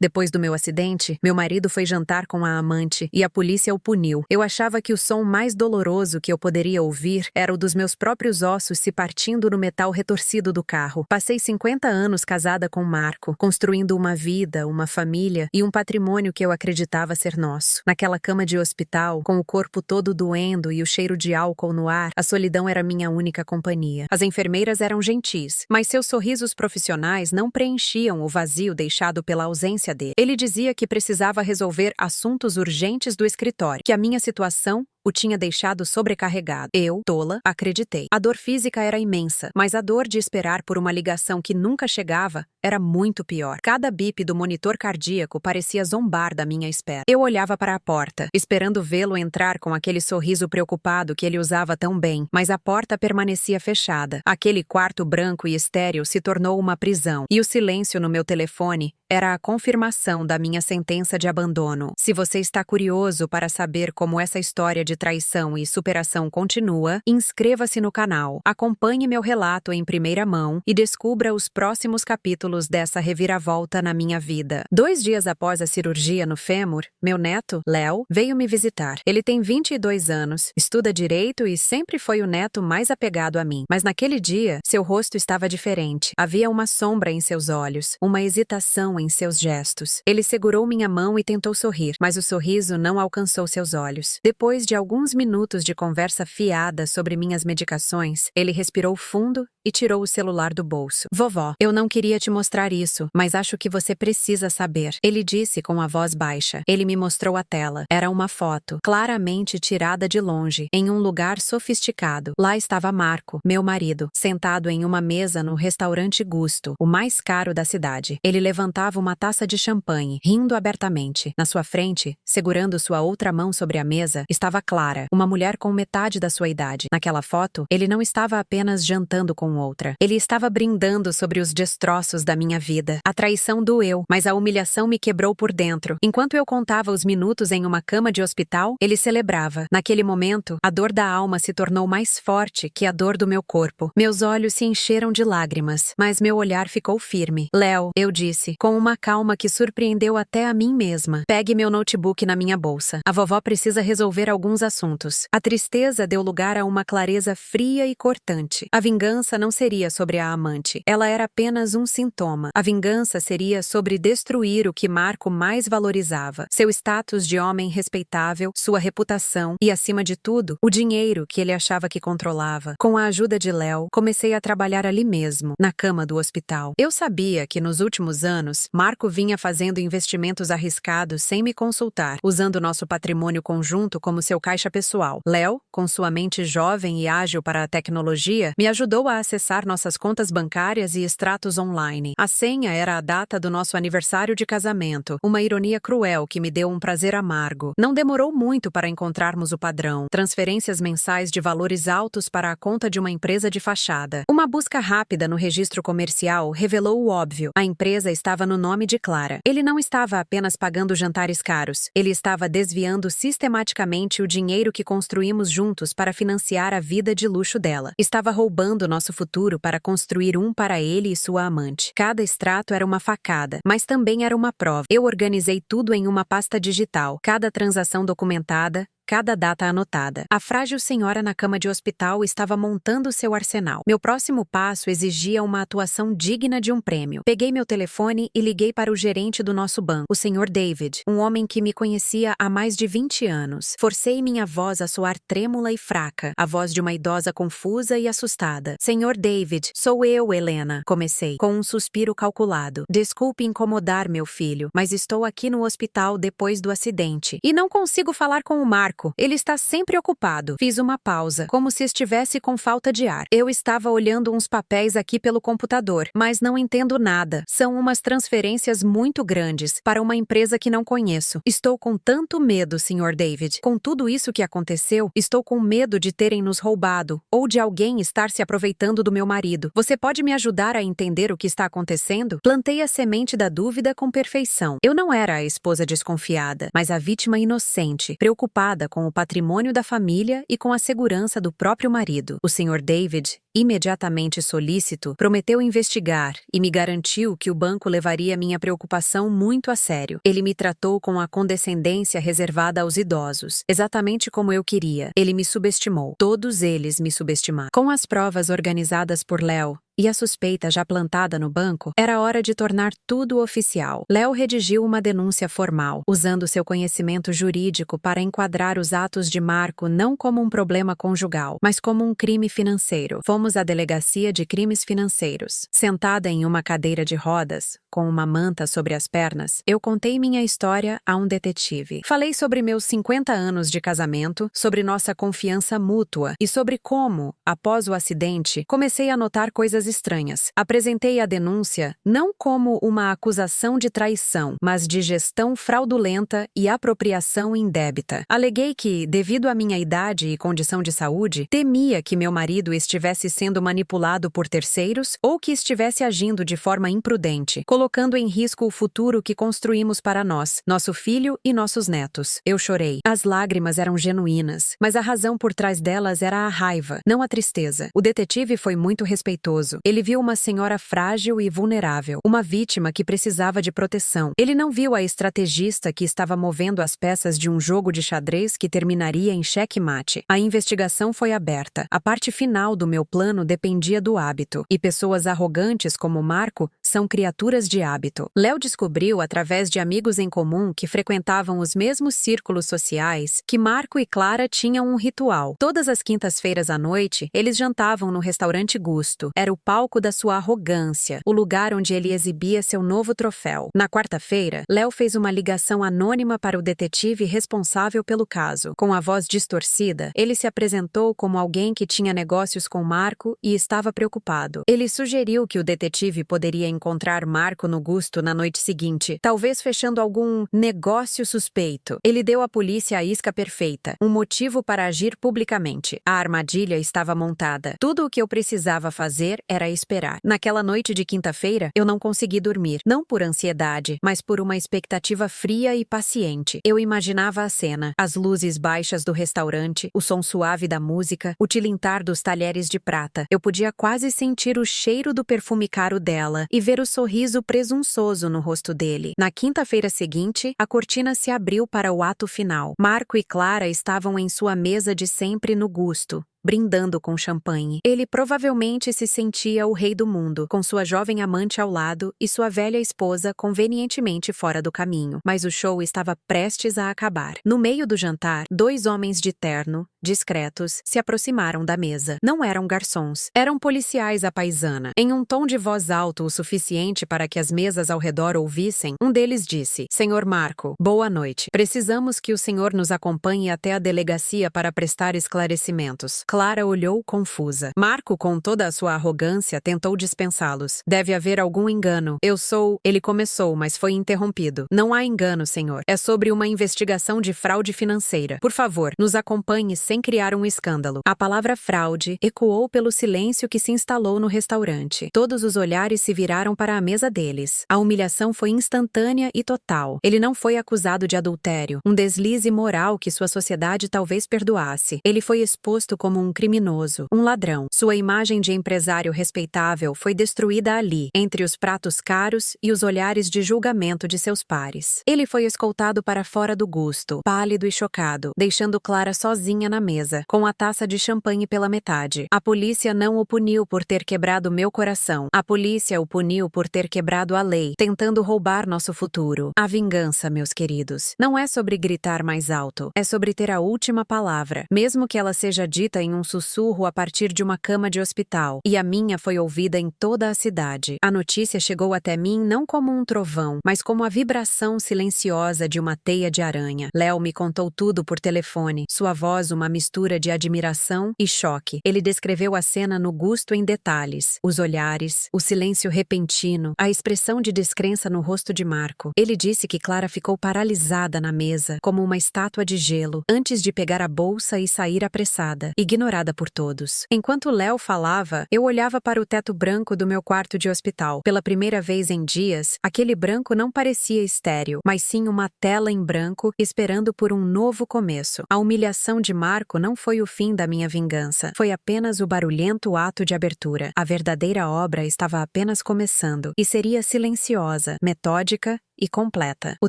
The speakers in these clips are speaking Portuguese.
Depois do meu acidente, meu marido foi jantar com a amante e a polícia o puniu. Eu achava que o som mais doloroso que eu poderia ouvir era o dos meus próprios ossos se partindo no metal retorcido do carro. Passei 50 anos casada com Marco, construindo uma vida, uma família e um patrimônio que eu acreditava ser nosso. Naquela cama de hospital, com o corpo todo doendo e o cheiro de álcool no ar, a solidão era minha única companhia. As enfermeiras eram gentis, mas seus sorrisos profissionais não preenchiam o vazio deixado pela ausência dele. Ele dizia que precisava resolver assuntos urgentes do escritório, que a minha situação o tinha deixado sobrecarregado. Eu, tola, acreditei. A dor física era imensa, mas a dor de esperar por uma ligação que nunca chegava era muito pior. Cada bip do monitor cardíaco parecia zombar da minha espera. Eu olhava para a porta, esperando vê-lo entrar com aquele sorriso preocupado que ele usava tão bem, mas a porta permanecia fechada. Aquele quarto branco e estéril se tornou uma prisão, e o silêncio no meu telefone era a confirmação da minha sentença de abandono. Se você está curioso para saber como essa história de traição e superação continua, inscreva-se no canal, acompanhe meu relato em primeira mão e descubra os próximos capítulos dessa reviravolta na minha vida. 2 dias após a cirurgia no fêmur, meu neto, Léo, veio me visitar. Ele tem 22 anos, estuda direito e sempre foi o neto mais apegado a mim. Mas naquele dia, seu rosto estava diferente. Havia uma sombra em seus olhos, uma hesitação em seus gestos. Ele segurou minha mão e tentou sorrir, mas o sorriso não alcançou seus olhos. Depois de alguns minutos de conversa fiada sobre minhas medicações, ele respirou fundo e tirou o celular do bolso. Vovó, eu não queria te mostrar isso, mas acho que você precisa saber. Ele disse com a voz baixa. Ele me mostrou a tela. Era uma foto, claramente tirada de longe, em um lugar sofisticado. Lá estava Marco, meu marido, sentado em uma mesa no restaurante Gusto, o mais caro da cidade. Ele levantava uma taça de champanhe, rindo abertamente. Na sua frente, segurando sua outra mão sobre a mesa, estava Clara, uma mulher com metade da sua idade. Naquela foto, ele não estava apenas jantando com outra. Ele estava brindando sobre os destroços da minha vida. A traição doeu, mas a humilhação me quebrou por dentro. Enquanto eu contava os minutos em uma cama de hospital, ele celebrava. Naquele momento, a dor da alma se tornou mais forte que a dor do meu corpo. Meus olhos se encheram de lágrimas, mas meu olhar ficou firme. Léo, eu disse, com uma calma que surpreendeu até a mim mesma. Pegue meu notebook na minha bolsa. A vovó precisa resolver alguns assuntos. A tristeza deu lugar a uma clareza fria e cortante. A vingança não seria sobre a amante. Ela era apenas um sintoma. A vingança seria sobre destruir o que Marco mais valorizava. Seu status de homem respeitável, sua reputação e, acima de tudo, o dinheiro que ele achava que controlava. Com a ajuda de Léo, comecei a trabalhar ali mesmo, na cama do hospital. Eu sabia que nos últimos anos, Marco vinha fazendo investimentos arriscados sem me consultar, usando nosso patrimônio conjunto como seu caixa pessoal. Léo, com sua mente jovem e ágil para a tecnologia, me ajudou a acessar nossas contas bancárias e extratos online. A senha era a data do nosso aniversário de casamento, uma ironia cruel que me deu um prazer amargo. Não demorou muito para encontrarmos o padrão. Transferências mensais de valores altos para a conta de uma empresa de fachada. Uma busca rápida no registro comercial revelou o óbvio. A empresa estava no nome de Clara. Ele não estava apenas pagando jantares caros. Ele estava desviando sistematicamente o dinheiro que construímos juntos para financiar a vida de luxo dela. Estava roubando nosso futuro para construir um para ele e sua amante. Cada extrato era uma facada, mas também era uma prova. Eu organizei tudo em uma pasta digital, cada transação documentada, cada data anotada. A frágil senhora na cama de hospital estava montando seu arsenal. Meu próximo passo exigia uma atuação digna de um prêmio. Peguei meu telefone e liguei para o gerente do nosso banco, o Sr. David, um homem que me conhecia há mais de 20 anos. Forcei minha voz a soar trêmula e fraca, a voz de uma idosa confusa e assustada. Sr. David, sou eu, Helena, comecei, com um suspiro calculado. Desculpe incomodar meu filho, mas estou aqui no hospital depois do acidente. E não consigo falar com o Marco. Ele está sempre ocupado. Fiz uma pausa, como se estivesse com falta de ar. Eu estava olhando uns papéis aqui pelo computador, mas não entendo nada. São umas transferências muito grandes para uma empresa que não conheço. Estou com tanto medo, Sr. David. Com tudo isso que aconteceu, estou com medo de terem nos roubado ou de alguém estar se aproveitando do meu marido. Você pode me ajudar a entender o que está acontecendo? Plantei a semente da dúvida com perfeição. Eu não era a esposa desconfiada, mas a vítima inocente, preocupada com o patrimônio da família e com a segurança do próprio marido. O Sr. David imediatamente solícito, prometeu investigar e me garantiu que o banco levaria minha preocupação muito a sério. Ele me tratou com a condescendência reservada aos idosos, exatamente como eu queria. Ele me subestimou. Todos eles me subestimaram. Com as provas organizadas por Léo e a suspeita já plantada no banco, era hora de tornar tudo oficial. Léo redigiu uma denúncia formal, usando seu conhecimento jurídico para enquadrar os atos de Marco não como um problema conjugal, mas como um crime financeiro. Fomos à Delegacia de Crimes Financeiros. Sentada em uma cadeira de rodas, com uma manta sobre as pernas, eu contei minha história a um detetive. Falei sobre meus 50 anos de casamento, sobre nossa confiança mútua e sobre como, após o acidente, comecei a notar coisas estranhas. Apresentei a denúncia não como uma acusação de traição, mas de gestão fraudulenta e apropriação indébita. Aleguei que, devido à minha idade e condição de saúde, temia que meu marido estivesse sendo manipulado por terceiros ou que estivesse agindo de forma imprudente, colocando em risco o futuro que construímos para nós, nosso filho e nossos netos. Eu chorei. As lágrimas eram genuínas, mas a razão por trás delas era a raiva, não a tristeza. O detetive foi muito respeitoso. Ele viu uma senhora frágil e vulnerável, uma vítima que precisava de proteção. Ele não viu a estrategista que estava movendo as peças de um jogo de xadrez que terminaria em xeque-mate. A investigação foi aberta. A parte final do meu plano dependia do hábito, e pessoas arrogantes como Marco são criaturas de hábito. Léo descobriu, através de amigos em comum que frequentavam os mesmos círculos sociais, que Marco e Clara tinham um ritual. Todas as quintas-feiras à noite, eles jantavam no restaurante Gusto. Era o palco da sua arrogância, o lugar onde ele exibia seu novo troféu. Na quarta-feira, Léo fez uma ligação anônima para o detetive responsável pelo caso. Com a voz distorcida, ele se apresentou como alguém que tinha negócios com Marco e estava preocupado. Ele sugeriu que o detetive poderia encontrar Marco no Gusto na noite seguinte, talvez fechando algum negócio suspeito. Ele deu à polícia a isca perfeita, um motivo para agir publicamente. A armadilha estava montada. Tudo o que eu precisava fazer era esperar. Naquela noite de quinta-feira, eu não consegui dormir, não por ansiedade, mas por uma expectativa fria e paciente. Eu imaginava a cena, as luzes baixas do restaurante, o som suave da música, o tilintar dos talheres de prata. Eu podia quase sentir o cheiro do perfume caro dela e ver o sorriso presunçoso no rosto dele. Na quinta-feira seguinte, a cortina se abriu para o ato final. Marco e Clara estavam em sua mesa de sempre no Gusto, brindando com champanhe. Ele provavelmente se sentia o rei do mundo, com sua jovem amante ao lado e sua velha esposa convenientemente fora do caminho. Mas o show estava prestes a acabar. No meio do jantar, dois homens de terno, discretos, se aproximaram da mesa. Não eram garçons, eram policiais à paisana. Em um tom de voz alto o suficiente para que as mesas ao redor ouvissem, um deles disse: "Senhor Marco, boa noite. Precisamos que o senhor nos acompanhe até a delegacia para prestar esclarecimentos." Clara olhou confusa. Marco, com toda a sua arrogância, tentou dispensá-los. "Deve haver algum engano. Eu sou..." Ele começou, mas foi interrompido. "Não há engano, senhor. É sobre uma investigação de fraude financeira. Por favor, nos acompanhe sem criar um escândalo." A palavra fraude ecoou pelo silêncio que se instalou no restaurante. Todos os olhares se viraram para a mesa deles. A humilhação foi instantânea e total. Ele não foi acusado de adultério, um deslize moral que sua sociedade talvez perdoasse. Ele foi exposto como um criminoso, um ladrão. Sua imagem de empresário respeitável foi destruída ali, entre os pratos caros e os olhares de julgamento de seus pares. Ele foi escoltado para fora do Gusto, pálido e chocado, deixando Clara sozinha na mesa, com a taça de champanhe pela metade. A polícia não o puniu por ter quebrado meu coração. A polícia o puniu por ter quebrado a lei, tentando roubar nosso futuro. A vingança, meus queridos, não é sobre gritar mais alto, é sobre ter a última palavra, mesmo que ela seja dita em um sussurro a partir de uma cama de hospital, e a minha foi ouvida em toda a cidade. A notícia chegou até mim não como um trovão, mas como a vibração silenciosa de uma teia de aranha. Léo me contou tudo por telefone, sua voz uma mistura de admiração e choque. Ele descreveu a cena no Gusto em detalhes, os olhares, o silêncio repentino, a expressão de descrença no rosto de Marco. Ele disse que Clara ficou paralisada na mesa, como uma estátua de gelo, antes de pegar a bolsa e sair apressada, ignorando ignorada por todos. Enquanto Léo falava, eu olhava para o teto branco do meu quarto de hospital. Pela primeira vez em dias, aquele branco não parecia estéril, mas sim uma tela em branco esperando por um novo começo. A humilhação de Marco não foi o fim da minha vingança. Foi apenas o barulhento ato de abertura. A verdadeira obra estava apenas começando e seria silenciosa, metódica e completa. O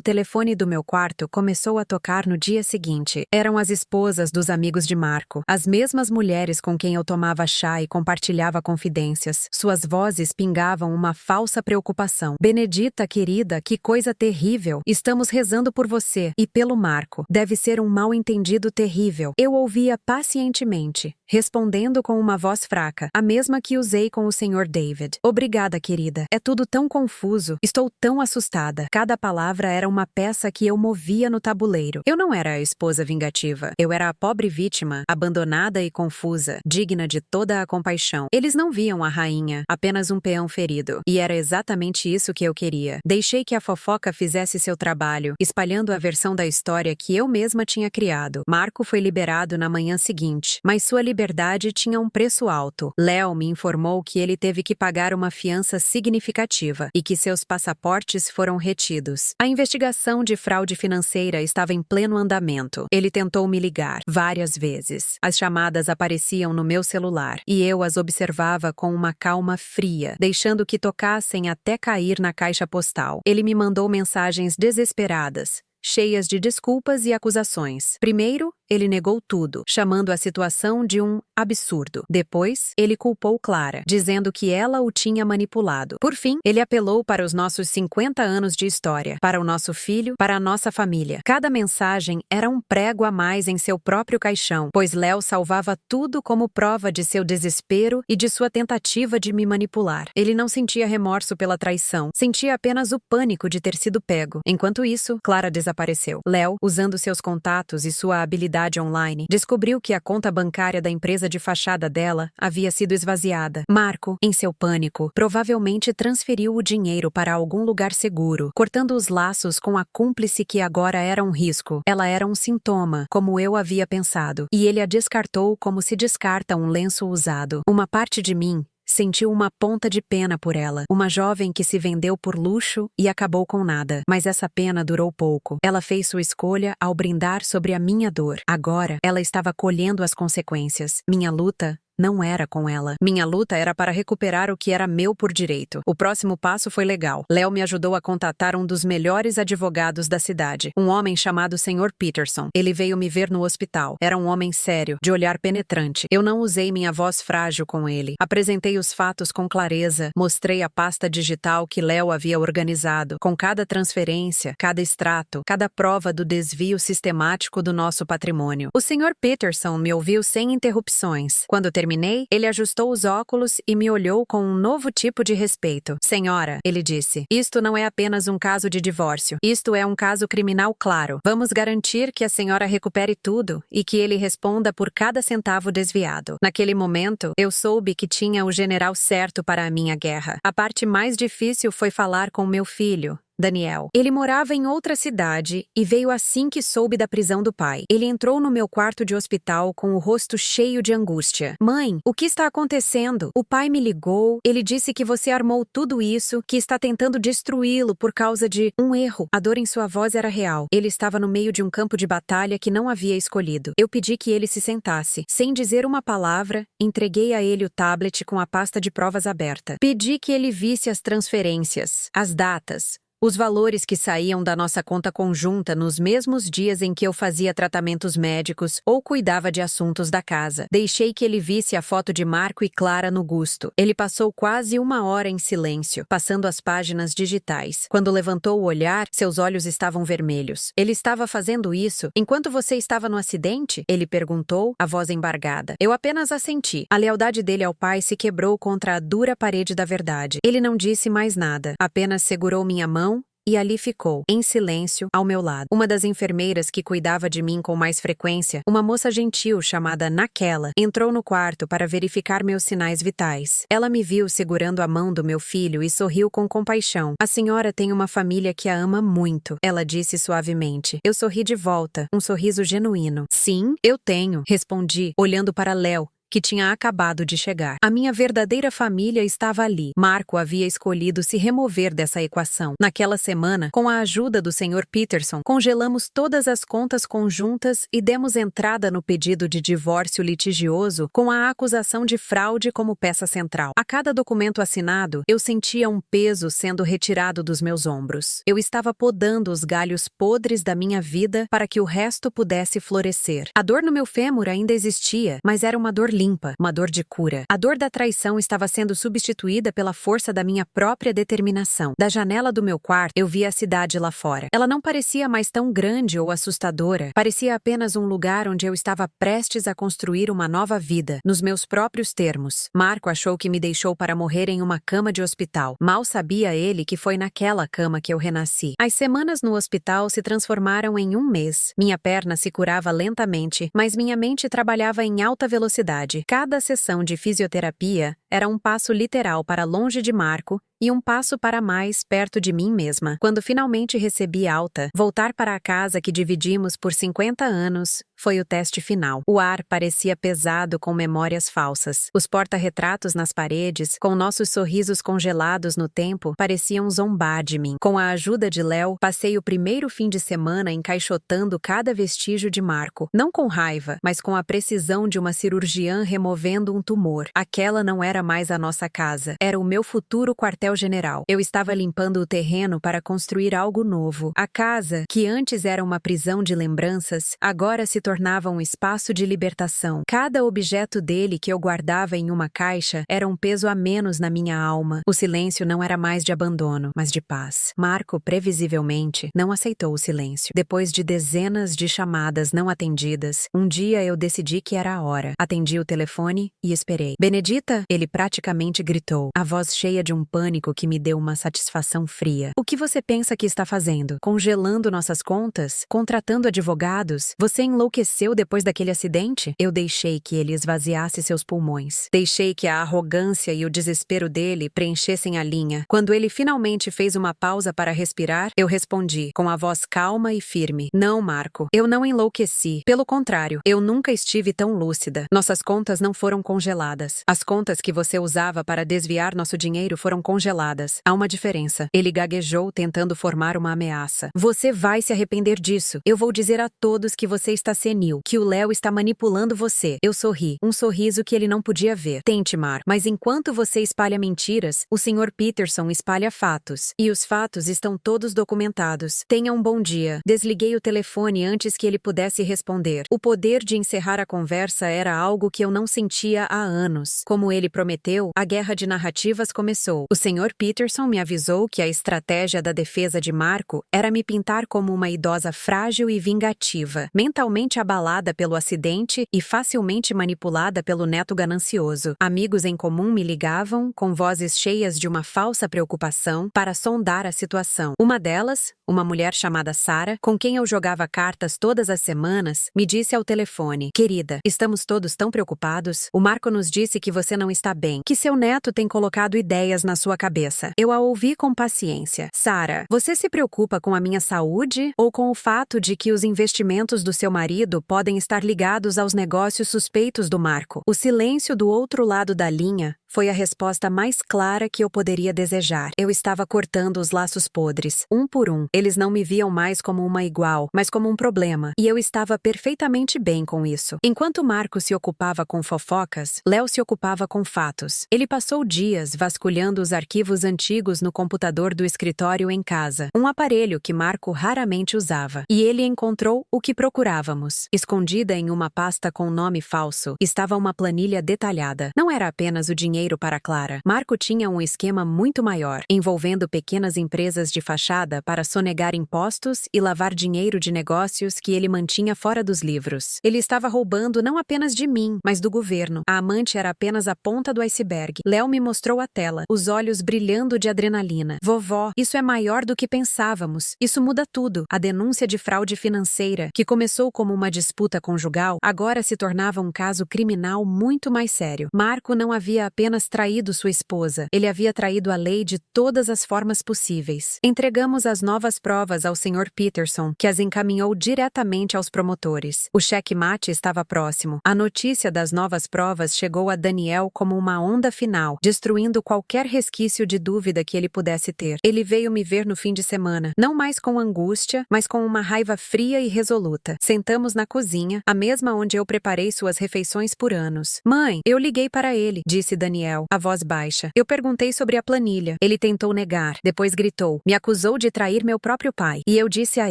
telefone do meu quarto começou a tocar no dia seguinte. Eram as esposas dos amigos de Marco, as mesmas mulheres com quem eu tomava chá e compartilhava confidências. Suas vozes pingavam uma falsa preocupação. Benedita, querida, que coisa terrível. Estamos rezando por você e pelo Marco. Deve ser um mal-entendido terrível. Eu ouvia pacientemente, respondendo com uma voz fraca, a mesma que usei com o Sr. David. Obrigada, querida. É tudo tão confuso. Estou tão assustada. Cada palavra era uma peça que eu movia no tabuleiro. Eu não era a esposa vingativa. Eu era a pobre vítima, abandonada e confusa, digna de toda a compaixão. Eles não viam a rainha, apenas um peão ferido. E era exatamente isso que eu queria. Deixei que a fofoca fizesse seu trabalho, espalhando a versão da história que eu mesma tinha criado. Marco foi liberado na manhã seguinte, mas sua liberdade tinha um preço alto. Léo me informou que ele teve que pagar uma fiança significativa e que seus passaportes foram retidos. A investigação de fraude financeira estava em pleno andamento. Ele tentou me ligar várias vezes. As chamadas apareciam no meu celular e eu as observava com uma calma fria, deixando que tocassem até cair na caixa postal. Ele me mandou mensagens desesperadas, cheias de desculpas e acusações. Primeiro, ele negou tudo, chamando a situação de um absurdo. Depois, ele culpou Clara, dizendo que ela o tinha manipulado. Por fim, ele apelou para os nossos 50 anos de história, para o nosso filho, para a nossa família. Cada mensagem era um prego a mais em seu próprio caixão, pois Léo salvava tudo como prova de seu desespero e de sua tentativa de me manipular. Ele não sentia remorso pela traição, sentia apenas o pânico de ter sido pego. Enquanto isso, Clara desapareceu. Léo, usando seus contatos e sua habilidade online, descobriu que a conta bancária da empresa de fachada dela havia sido esvaziada. Marco, em seu pânico, provavelmente transferiu o dinheiro para algum lugar seguro, cortando os laços com a cúmplice que agora era um risco. Ela era um sintoma, como eu havia pensado, e ele a descartou como se descarta um lenço usado. Uma parte de mim sentiu uma ponta de pena por ela, uma jovem que se vendeu por luxo e acabou com nada. Mas essa pena durou pouco. Ela fez sua escolha ao brindar sobre a minha dor. Agora, ela estava colhendo as consequências. Minha luta não era com ela. Minha luta era para recuperar o que era meu por direito. O próximo passo foi legal. Léo me ajudou a contatar um dos melhores advogados da cidade, um homem chamado Sr. Peterson. Ele veio me ver no hospital. Era um homem sério, de olhar penetrante. Eu não usei minha voz frágil com ele. Apresentei os fatos com clareza, mostrei a pasta digital que Léo havia organizado, com cada transferência, cada extrato, cada prova do desvio sistemático do nosso patrimônio. O Sr. Peterson me ouviu sem interrupções. Quando terminei, ele ajustou os óculos e me olhou com um novo tipo de respeito. Senhora, ele disse, isto não é apenas um caso de divórcio. Isto é um caso criminal claro. Vamos garantir que a senhora recupere tudo e que ele responda por cada centavo desviado. Naquele momento, eu soube que tinha o general certo para a minha guerra. A parte mais difícil foi falar com meu filho, Daniel. Ele morava em outra cidade e veio assim que soube da prisão do pai. Ele entrou no meu quarto de hospital com o rosto cheio de angústia. Mãe, o que está acontecendo? O pai me ligou, ele disse que você armou tudo isso, que está tentando destruí-lo por causa de um erro. A dor em sua voz era real. Ele estava no meio de um campo de batalha que não havia escolhido. Eu pedi que ele se sentasse. Sem dizer uma palavra, entreguei a ele o tablet com a pasta de provas aberta. Pedi que ele visse as transferências, as datas, os valores que saíam da nossa conta conjunta nos mesmos dias em que eu fazia tratamentos médicos ou cuidava de assuntos da casa. Deixei que ele visse a foto de Marco e Clara no gusto. Ele passou quase 1 hora em silêncio, passando as páginas digitais. Quando levantou o olhar, seus olhos estavam vermelhos. Ele estava fazendo isso enquanto você estava no acidente? Ele perguntou, a voz embargada. Eu apenas assenti. A lealdade dele ao pai se quebrou contra a dura parede da verdade. Ele não disse mais nada, apenas segurou minha mão e ali ficou, em silêncio, ao meu lado. Uma das enfermeiras que cuidava de mim com mais frequência, uma moça gentil chamada Naquela, entrou no quarto para verificar meus sinais vitais. Ela me viu segurando a mão do meu filho e sorriu com compaixão. A senhora tem uma família que a ama muito, ela disse suavemente. Eu sorri de volta, um sorriso genuíno. Sim, eu tenho, respondi, olhando para Léo, que tinha acabado de chegar. A minha verdadeira família estava ali. Marco havia escolhido se remover dessa equação. Naquela semana, com a ajuda do Sr. Peterson, congelamos todas as contas conjuntas e demos entrada no pedido de divórcio litigioso com a acusação de fraude como peça central. A cada documento assinado, eu sentia um peso sendo retirado dos meus ombros. Eu estava podando os galhos podres da minha vida para que o resto pudesse florescer. A dor no meu fêmur ainda existia, mas era uma dor limpa, uma dor de cura. A dor da traição estava sendo substituída pela força da minha própria determinação. Da janela do meu quarto, eu via a cidade lá fora. Ela não parecia mais tão grande ou assustadora. Parecia apenas um lugar onde eu estava prestes a construir uma nova vida, nos meus próprios termos. Marco achou que me deixou para morrer em uma cama de hospital. Mal sabia ele que foi naquela cama que eu renasci. As semanas no hospital se transformaram em um mês. Minha perna se curava lentamente, mas minha mente trabalhava em alta velocidade. Cada sessão de fisioterapia era um passo literal para longe de Marco e um passo para mais perto de mim mesma. Quando finalmente recebi alta, voltar para a casa que dividimos por 50 anos foi o teste final. O ar parecia pesado com memórias falsas. Os porta-retratos nas paredes, com nossos sorrisos congelados no tempo, pareciam zombar de mim. Com a ajuda de Léo, passei o primeiro fim de semana encaixotando cada vestígio de Marco. Não com raiva, mas com a precisão de uma cirurgiã removendo um tumor. Aquela não era mais a nossa casa. Era o meu futuro quartel-general. Eu estava limpando o terreno para construir algo novo. A casa, que antes era uma prisão de lembranças, agora se tornava um espaço de libertação. Cada objeto dele que eu guardava em uma caixa era um peso a menos na minha alma. O silêncio não era mais de abandono, mas de paz. Marco, previsivelmente, não aceitou o silêncio. Depois de dezenas de chamadas não atendidas, um dia eu decidi que era a hora. Atendi o telefone e esperei. Benedita? Ele praticamente gritou, a voz cheia de um pânico que me deu uma satisfação fria. O que você pensa que está fazendo? Congelando nossas contas? Contratando advogados? Você enlouqueceu depois daquele acidente? Eu deixei que ele esvaziasse seus pulmões. Deixei que a arrogância e o desespero dele preenchessem a linha. Quando ele finalmente fez uma pausa para respirar, eu respondi, com a voz calma e firme. Não, Marco. Eu não enlouqueci. Pelo contrário, eu nunca estive tão lúcida. Nossas contas não foram congeladas. As contas que você usava para desviar nosso dinheiro foram congeladas. Há uma diferença. Ele gaguejou, tentando formar uma ameaça. Você vai se arrepender disso. Eu vou dizer a todos que você está senil, que o Léo está manipulando você. Eu sorri. Um sorriso que ele não podia ver. Tente, Mar. Mas enquanto você espalha mentiras, o Sr. Peterson espalha fatos. E os fatos estão todos documentados. Tenha um bom dia. Desliguei o telefone antes que ele pudesse responder. O poder de encerrar a conversa era algo que eu não sentia há anos. Como ele prometeu, a guerra de narrativas começou. O Sr. Peterson me avisou que a estratégia da defesa de Marco era me pintar como uma idosa frágil e vingativa, mentalmente abalada pelo acidente e facilmente manipulada pelo neto ganancioso. Amigos em comum me ligavam, com vozes cheias de uma falsa preocupação, para sondar a situação. Uma delas, uma mulher chamada Sara, com quem eu jogava cartas todas as semanas, me disse ao telefone: Querida, estamos todos tão preocupados. O Marco nos disse que você não está bem, que seu neto tem colocado ideias na sua cabeça. Eu a ouvi com paciência. Sara, você se preocupa com a minha saúde ou com o fato de que os investimentos do seu marido podem estar ligados aos negócios suspeitos do Marco? O silêncio do outro lado da linha foi a resposta mais clara que eu poderia desejar. Eu estava cortando os laços podres, um por um. Eles não me viam mais como uma igual, mas como um problema, e eu estava perfeitamente bem com isso. Enquanto Marco se ocupava com fofocas, Léo se ocupava com fatos. Ele passou dias vasculhando os arquivos antigos no computador do escritório em casa, um aparelho que Marco raramente usava, e ele encontrou o que procurávamos. Escondida em uma pasta com nome falso, estava uma planilha detalhada. Não era apenas o dinheiro dinheiro para Clara. Marco tinha um esquema muito maior, envolvendo pequenas empresas de fachada para sonegar impostos e lavar dinheiro de negócios que ele mantinha fora dos livros. Ele estava roubando não apenas de mim, mas do governo. A amante era apenas a ponta do iceberg. Léo me mostrou a tela, os olhos brilhando de adrenalina. Vovó, isso é maior do que pensávamos. Isso muda tudo. A denúncia de fraude financeira, que começou como uma disputa conjugal, agora se tornava um caso criminal muito mais sério. Marco não havia apenas traído sua esposa, ele havia traído a lei de todas as formas possíveis. Entregamos as novas provas ao Sr. Peterson, que as encaminhou diretamente aos promotores. O cheque-mate estava próximo. A notícia das novas provas chegou a Daniel como uma onda final, destruindo qualquer resquício de dúvida que ele pudesse ter. Ele veio me ver no fim de semana, não mais com angústia, mas com uma raiva fria e resoluta. Sentamos na cozinha, a mesma onde eu preparei suas refeições por anos. Mãe, eu liguei para ele, disse Daniel, a voz baixa. Eu perguntei sobre a planilha. Ele tentou negar, depois gritou. Me acusou de trair meu próprio pai. E eu disse a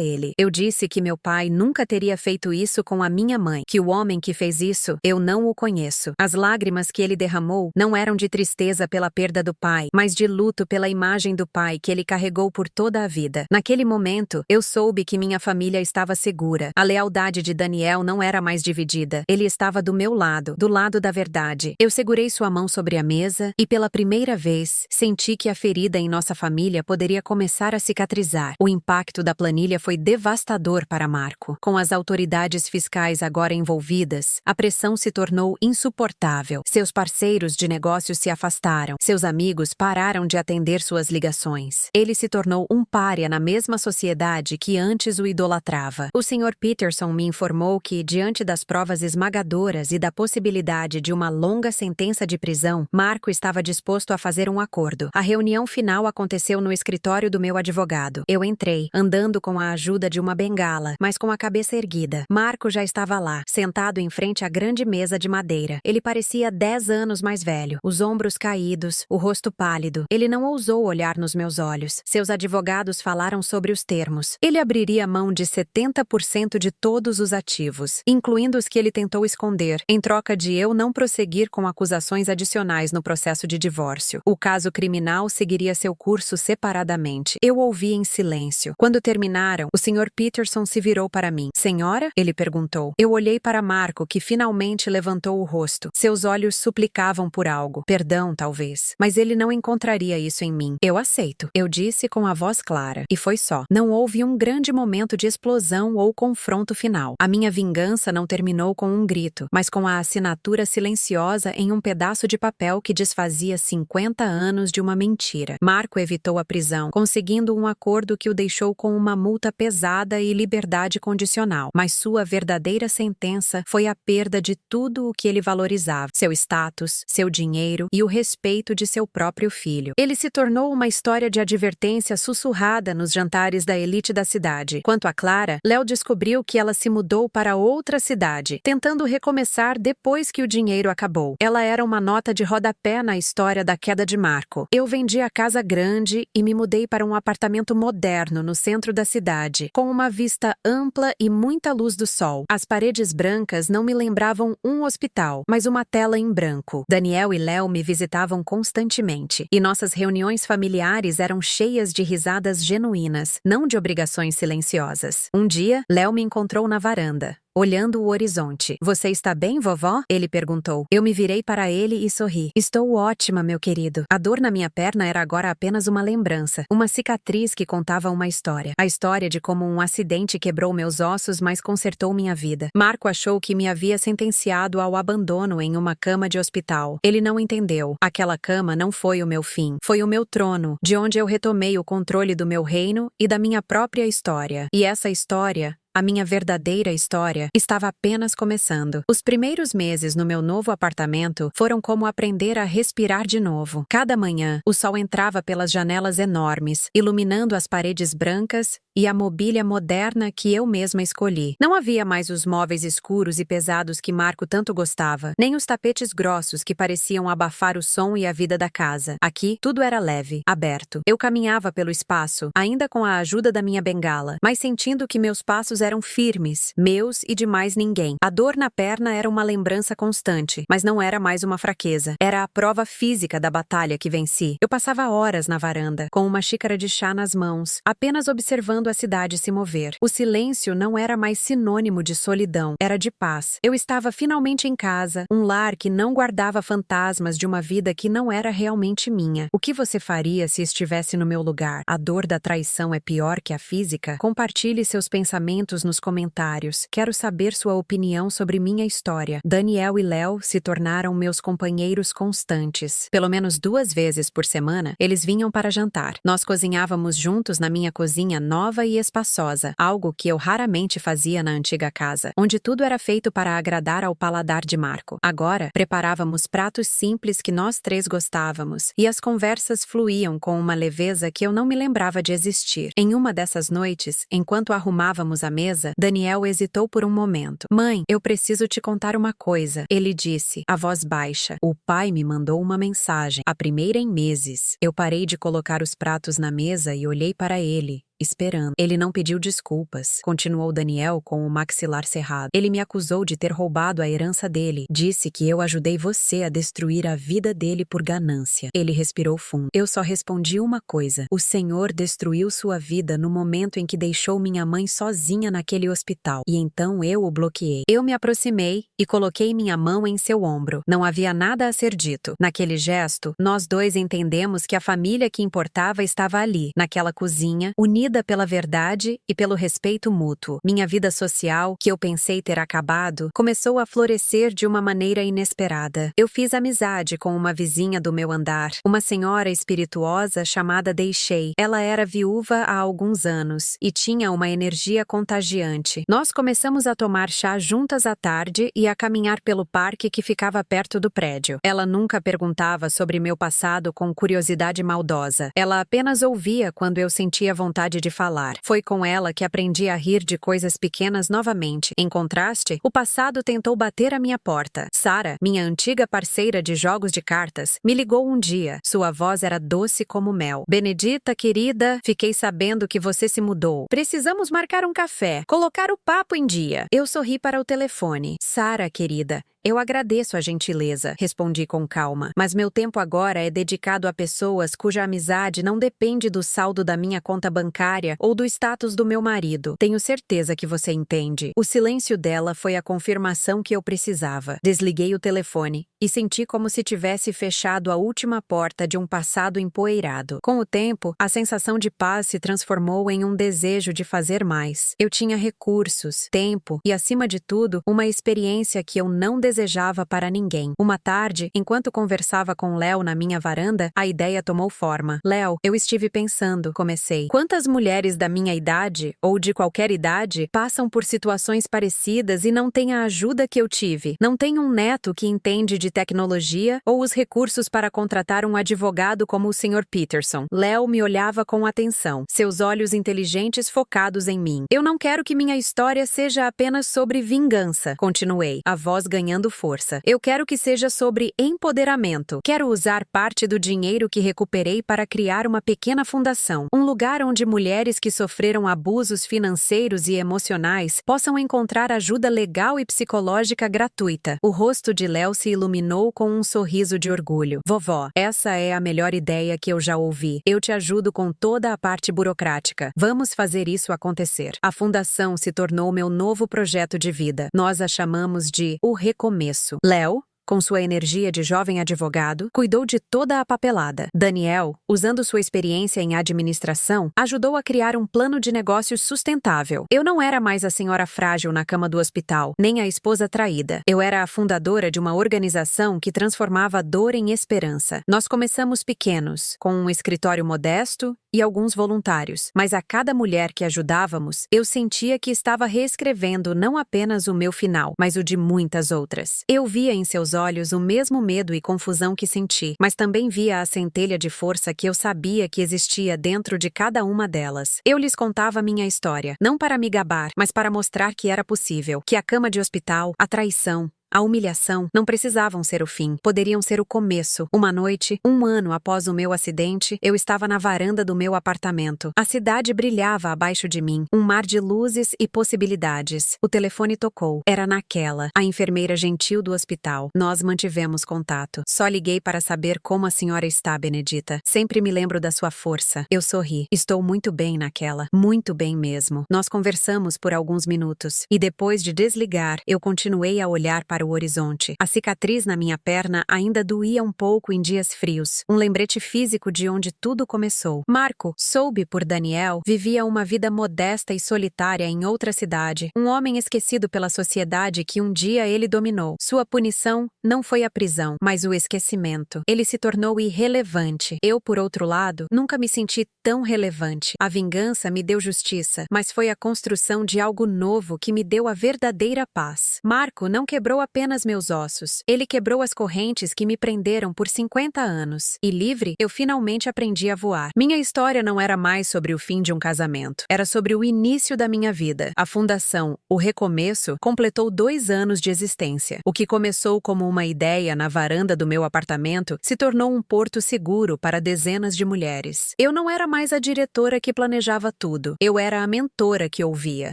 ele. Eu disse que meu pai nunca teria feito isso com a minha mãe, que o homem que fez isso, eu não o conheço. As lágrimas que ele derramou não eram de tristeza pela perda do pai, mas de luto pela imagem do pai que ele carregou por toda a vida. Naquele momento, eu soube que minha família estava segura. A lealdade de Daniel não era mais dividida. Ele estava do meu lado, do lado da verdade. Eu segurei sua mão sobre a mesa e, pela primeira vez, senti que a ferida em nossa família poderia começar a cicatrizar. O impacto da planilha foi devastador para Marco. Com as autoridades fiscais agora envolvidas, a pressão se tornou insuportável. Seus parceiros de negócios se afastaram. Seus amigos pararam de atender suas ligações. Ele se tornou um pária na mesma sociedade que antes o idolatrava. O Sr. Peterson me informou que, diante das provas esmagadoras e da possibilidade de uma longa sentença de prisão, Marco estava disposto a fazer um acordo. A reunião final aconteceu no escritório do meu advogado. Eu entrei, andando com a ajuda de uma bengala, mas com a cabeça erguida. Marco já estava lá, sentado em frente à grande mesa de madeira. Ele parecia 10 anos mais velho, os ombros caídos, o rosto pálido. Ele não ousou olhar nos meus olhos. Seus advogados falaram sobre os termos. Ele abriria mão de 70% de todos os ativos, incluindo os que ele tentou esconder, em troca de eu não prosseguir com acusações adicionais no processo de divórcio. O caso criminal seguiria seu curso separadamente. Eu ouvi em silêncio. Quando terminaram, o Sr. Peterson se virou para mim. Senhora? Ele perguntou. Eu olhei para Marco, que finalmente levantou o rosto. Seus olhos suplicavam por algo. Perdão, talvez. Mas ele não encontraria isso em mim. Eu aceito. Eu disse com a voz clara. E foi só. Não houve um grande momento de explosão ou confronto final. A minha vingança não terminou com um grito, mas com a assinatura silenciosa em um pedaço de papel que desfazia 50 anos de uma mentira. Marco evitou a prisão, conseguindo um acordo que o deixou com uma multa pesada e liberdade condicional. Mas sua verdadeira sentença foi a perda de tudo o que ele valorizava: seu status, seu dinheiro e o respeito de seu próprio filho. Ele se tornou uma história de advertência sussurrada nos jantares da elite da cidade. Quanto a Clara, Léo descobriu que ela se mudou para outra cidade, tentando recomeçar depois que o dinheiro acabou. Ela era uma nota de rodapé na história da queda de Marco. Eu vendi a casa grande e me mudei para um apartamento moderno no centro da cidade, com uma vista ampla e muita luz do sol. As paredes brancas não me lembravam um hospital, mas uma tela em branco. Daniel e Léo me visitavam constantemente, e nossas reuniões familiares eram cheias de risadas genuínas, não de obrigações silenciosas. Um dia, Léo me encontrou na varanda, olhando o horizonte. Você está bem, vovó? Ele perguntou. Eu me virei para ele e sorri. Estou ótima, meu querido. A dor na minha perna era agora apenas uma lembrança, uma cicatriz que contava uma história. A história de como um acidente quebrou meus ossos, mas consertou minha vida. Marco achou que me havia sentenciado ao abandono em uma cama de hospital. Ele não entendeu. Aquela cama não foi o meu fim. Foi o meu trono, de onde eu retomei o controle do meu reino e da minha própria história. E essa história, a minha verdadeira história, estava apenas começando. Os primeiros meses no meu novo apartamento foram como aprender a respirar de novo. Cada manhã, o sol entrava pelas janelas enormes, iluminando as paredes brancas e a mobília moderna que eu mesma escolhi. Não havia mais os móveis escuros e pesados que Marco tanto gostava, nem os tapetes grossos que pareciam abafar o som e a vida da casa. Aqui, tudo era leve, aberto. Eu caminhava pelo espaço, ainda com a ajuda da minha bengala, mas sentindo que meus passos eram firmes, meus e de mais ninguém. A dor na perna era uma lembrança constante, mas não era mais uma fraqueza. Era a prova física da batalha que venci. Eu passava horas na varanda, com uma xícara de chá nas mãos, apenas observando a cidade se mover. O silêncio não era mais sinônimo de solidão, era de paz. Eu estava finalmente em casa, um lar que não guardava fantasmas de uma vida que não era realmente minha. O que você faria se estivesse no meu lugar? A dor da traição é pior que a física? Compartilhe seus pensamentos nos comentários. Quero saber sua opinião sobre minha história. Daniel e Léo se tornaram meus companheiros constantes. Pelo menos 2 vezes por semana, eles vinham para jantar. Nós cozinhávamos juntos na minha cozinha nova e espaçosa, algo que eu raramente fazia na antiga casa, onde tudo era feito para agradar ao paladar de Marco. Agora, preparávamos pratos simples que nós 3 gostávamos, e as conversas fluíam com uma leveza que eu não me lembrava de existir. Em uma dessas noites, enquanto arrumávamos a mesa, Daniel hesitou por um momento. "Mãe, eu preciso te contar uma coisa", ele disse, a voz baixa. "O pai me mandou uma mensagem, a primeira em meses." Eu parei de colocar os pratos na mesa e olhei para ele, esperando. "Ele não pediu desculpas", continuou Daniel com o maxilar cerrado. "Ele me acusou de ter roubado a herança dele. Disse que eu ajudei você a destruir a vida dele por ganância." Ele respirou fundo. Eu só respondi uma coisa: "O Senhor destruiu sua vida no momento em que deixou minha mãe sozinha naquele hospital. E então eu o bloqueei." Eu me aproximei e coloquei minha mão em seu ombro. Não havia nada a ser dito. Naquele gesto, nós 2 entendemos que a família que importava estava ali, naquela cozinha, unida pela verdade e pelo respeito mútuo. Minha vida social, que eu pensei ter acabado, começou a florescer de uma maneira inesperada. Eu fiz amizade com uma vizinha do meu andar, uma senhora espirituosa chamada Deixei. Ela era viúva há alguns anos e tinha uma energia contagiante. Nós começamos a tomar chá juntas à tarde e a caminhar pelo parque que ficava perto do prédio. Ela nunca perguntava sobre meu passado com curiosidade maldosa. Ela apenas ouvia quando eu sentia vontade de falar. Foi com ela que aprendi a rir de coisas pequenas novamente. Em contraste, o passado tentou bater à minha porta. Sara, minha antiga parceira de jogos de cartas, me ligou um dia. Sua voz era doce como mel. "Benedita, querida, fiquei sabendo que você se mudou. Precisamos marcar um café, colocar o papo em dia." Eu sorri para o telefone. "Sara, querida, eu agradeço a gentileza", respondi com calma, "mas meu tempo agora é dedicado a pessoas cuja amizade não depende do saldo da minha conta bancária ou do status do meu marido. Tenho certeza que você entende." O silêncio dela foi a confirmação que eu precisava. Desliguei o telefone e senti como se tivesse fechado a última porta de um passado empoeirado. Com o tempo, a sensação de paz se transformou em um desejo de fazer mais. Eu tinha recursos, tempo e, acima de tudo, uma experiência que eu não desejava para ninguém. Uma tarde, enquanto conversava com Léo na minha varanda, a ideia tomou forma. "Léo, eu estive pensando", comecei. "Quantas mulheres da minha idade, ou de qualquer idade, passam por situações parecidas e não têm a ajuda que eu tive? Não têm um neto que entende de tecnologia ou os recursos para contratar um advogado como o Sr. Peterson?" Léo me olhava com atenção, seus olhos inteligentes focados em mim. "Eu não quero que minha história seja apenas sobre vingança", continuei, a voz ganhando força. "Eu quero que seja sobre empoderamento. Quero usar parte do dinheiro que recuperei para criar uma pequena fundação, um lugar onde mulheres que sofreram abusos financeiros e emocionais possam encontrar ajuda legal e psicológica gratuita." O rosto de Léo se iluminou com um sorriso de orgulho. "Vovó, essa é a melhor ideia que eu já ouvi. Eu te ajudo com toda a parte burocrática. Vamos fazer isso acontecer." A fundação se tornou meu novo projeto de vida. Nós a chamamos de O Recomeço. Léo, com sua energia de jovem advogado, cuidou de toda a papelada. Daniel, usando sua experiência em administração, ajudou a criar um plano de negócios sustentável. Eu não era mais a senhora frágil na cama do hospital, nem a esposa traída. Eu era a fundadora de uma organização que transformava a dor em esperança. Nós começamos pequenos, com um escritório modesto e alguns voluntários, mas a cada mulher que ajudávamos, eu sentia que estava reescrevendo não apenas o meu final, mas o de muitas outras. Eu via em seus olhos o mesmo medo e confusão que senti, mas também via a centelha de força que eu sabia que existia dentro de cada uma delas. Eu lhes contava minha história, não para me gabar, mas para mostrar que era possível, que a cama de hospital, a traição, A humilhação não precisavam ser o fim, poderiam ser o começo. Uma noite, 1 ano após o meu acidente, eu estava na varanda do meu apartamento. A cidade brilhava abaixo de mim, um mar de luzes e possibilidades. O telefone tocou. Era naquela, a enfermeira gentil do hospital. Nós mantivemos contato. Só liguei para saber como a senhora está, Benedita. Sempre me lembro da sua força. Eu sorri. Estou muito bem naquela. Muito bem mesmo. Nós conversamos por alguns minutos. E depois de desligar, eu continuei a olhar para o horizonte. A cicatriz na minha perna ainda doía um pouco em dias frios. Um lembrete físico de onde tudo começou. Marco, soube por Daniel, vivia uma vida modesta e solitária em outra cidade. Um homem esquecido pela sociedade que um dia ele dominou. Sua punição não foi a prisão, mas o esquecimento. Ele se tornou irrelevante. Eu, por outro lado, nunca me senti tão relevante. A vingança me deu justiça, mas foi a construção de algo novo que me deu a verdadeira paz. Marco não quebrou apenas meus ossos. Ele quebrou as correntes que me prenderam por 50 anos. E livre, eu finalmente aprendi a voar. Minha história não era mais sobre o fim de um casamento. Era sobre o início da minha vida. A fundação, o recomeço, completou 2 anos de existência. O que começou como uma ideia na varanda do meu apartamento se tornou um porto seguro para dezenas de mulheres. Eu não era mais a diretora que planejava tudo. Eu era a mentora que ouvia.